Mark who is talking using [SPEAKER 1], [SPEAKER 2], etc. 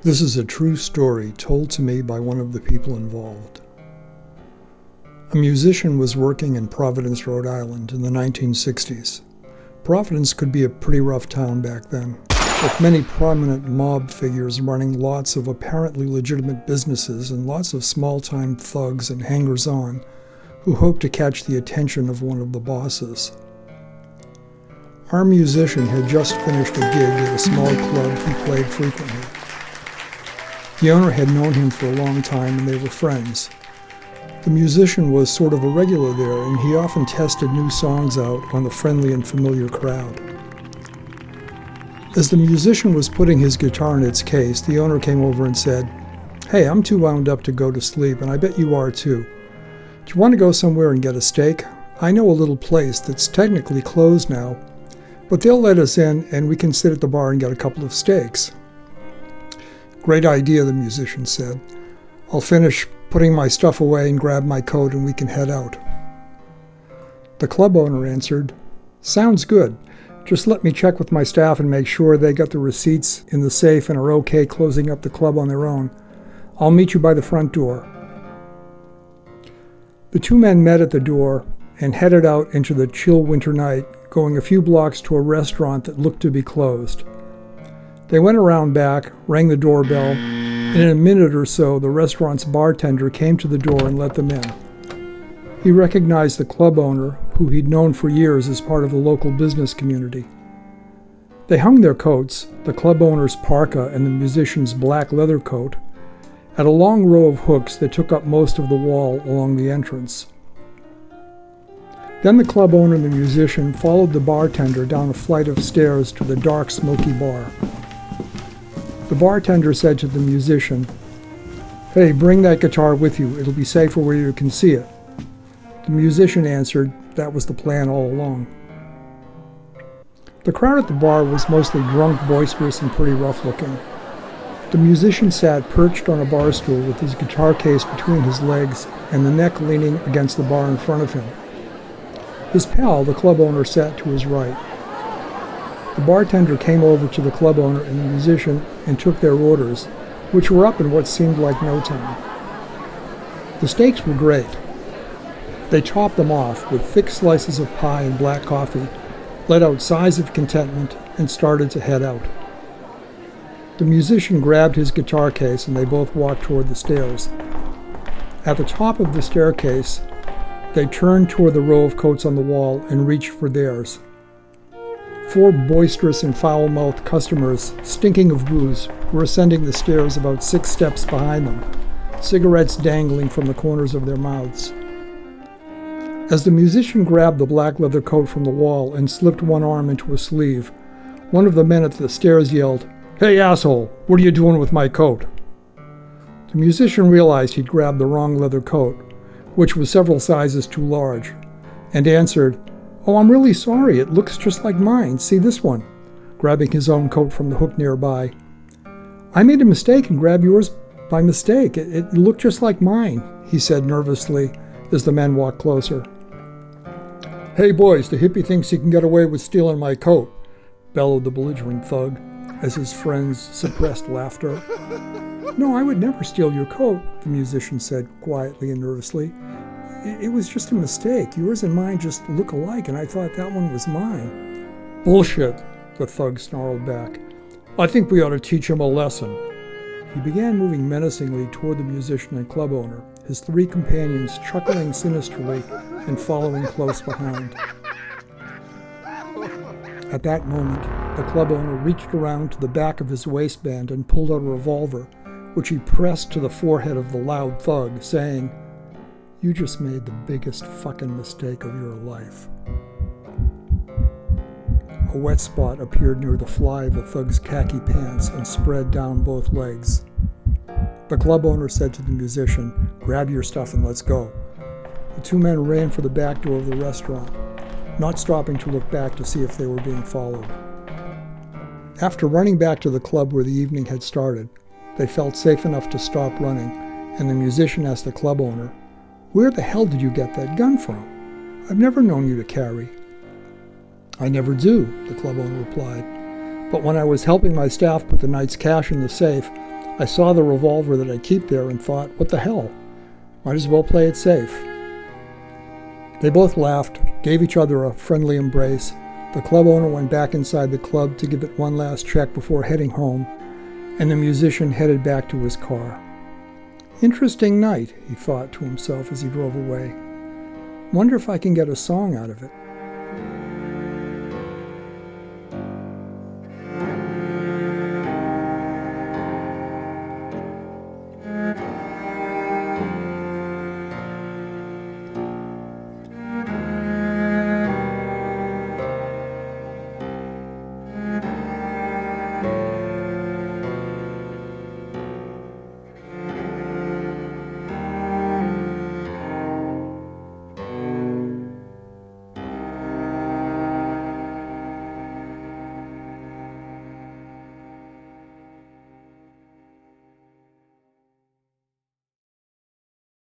[SPEAKER 1] This is a true story told to me by one of the people involved. A musician was working in Providence, Rhode Island in the 1960s. Providence could be a pretty rough town back then, with many prominent mob figures running lots of apparently legitimate businesses and lots of small-time thugs and hangers-on who hoped to catch the attention of one of the bosses. Our musician had just finished a gig at a small club he played frequently. The owner had known him for a long time and they were friends. The musician was sort of a regular there and he often tested new songs out on the friendly and familiar crowd. As the musician was putting his guitar in its case, the owner came over and said, "Hey, I'm too wound up to go to sleep and I bet you are too. Do you want to go somewhere and get a steak? I know a little place that's technically closed now, but they'll let us in and we can sit at the bar and get a couple of steaks." "Great idea," the musician said. "I'll finish putting my stuff away and grab my coat and we can head out." The club owner answered, "Sounds good. Just let me check with my staff and make sure they got the receipts in the safe and are okay closing up the club on their own. I'll meet you by the front door." The two men met at the door and headed out into the chill winter night, going a few blocks to a restaurant that looked to be closed. They went around back, rang the doorbell, and in a minute or so, the restaurant's bartender came to the door and let them in. He recognized the club owner, who he'd known for years as part of the local business community. They hung their coats, the club owner's parka and the musician's black leather coat, at a long row of hooks that took up most of the wall along the entrance. Then the club owner and the musician followed the bartender down a flight of stairs to the dark, smoky bar. The bartender said to the musician, "Hey, bring that guitar with you. It'll be safer where you can see it." The musician answered that was the plan all along. The crowd at the bar was mostly drunk, boisterous, and pretty rough looking. The musician sat perched on a bar stool with his guitar case between his legs and the neck leaning against the bar in front of him. His pal, the club owner, sat to his right. The bartender came over to the club owner and the musician and took their orders, which were up in what seemed like no time. The steaks were great. They topped them off with thick slices of pie and black coffee, let out sighs of contentment, and started to head out. The musician grabbed his guitar case and they both walked toward the stairs. At the top of the staircase, they turned toward the row of coats on the wall and reached for theirs. Four boisterous and foul-mouthed customers, stinking of booze, were ascending the stairs about 6 steps behind them, cigarettes dangling from the corners of their mouths. As the musician grabbed the black leather coat from the wall and slipped one arm into a sleeve, one of the men at the stairs yelled, "Hey, asshole, what are you doing with my coat?" The musician realized he'd grabbed the wrong leather coat, which was several sizes too large, and answered, "Oh, I'm really sorry. It looks just like mine. See this one?" grabbing his own coat from the hook nearby. "I made a mistake and grabbed yours by mistake. It looked just like mine," he said nervously as the men walked closer. "Hey boys, the hippie thinks he can get away with stealing my coat," bellowed the belligerent thug as his friends suppressed laughter. "No, I would never steal your coat," the musician said quietly and nervously. It was just a mistake. Yours and mine just look alike, and I thought that one was mine." "Bullshit," the thug snarled back. "I think we ought to teach him a lesson." He began moving menacingly toward the musician and club owner, his 3 companions chuckling sinisterly and following close behind. At that moment, the club owner reached around to the back of his waistband and pulled out a revolver, which he pressed to the forehead of the loud thug, saying, "You just made the biggest fucking mistake of your life." A wet spot appeared near the fly of the thug's khaki pants and spread down both legs. The club owner said to the musician, "Grab your stuff and let's go." The 2 men ran for the back door of the restaurant, not stopping to look back to see if they were being followed. After running back to the club where the evening had started, they felt safe enough to stop running, and the musician asked the club owner, "Where the hell did you get that gun from? I've never known you to carry." "I never do," the club owner replied. "But when I was helping my staff put the night's cash in the safe, I saw the revolver that I keep there and thought, what the hell? Might as well play it safe. They both laughed, gave each other a friendly embrace. The club owner went back inside the club to give it one last check before heading home, and the musician headed back to his car. Interesting night, he thought to himself as he drove away. Wonder if I can get a song out of it.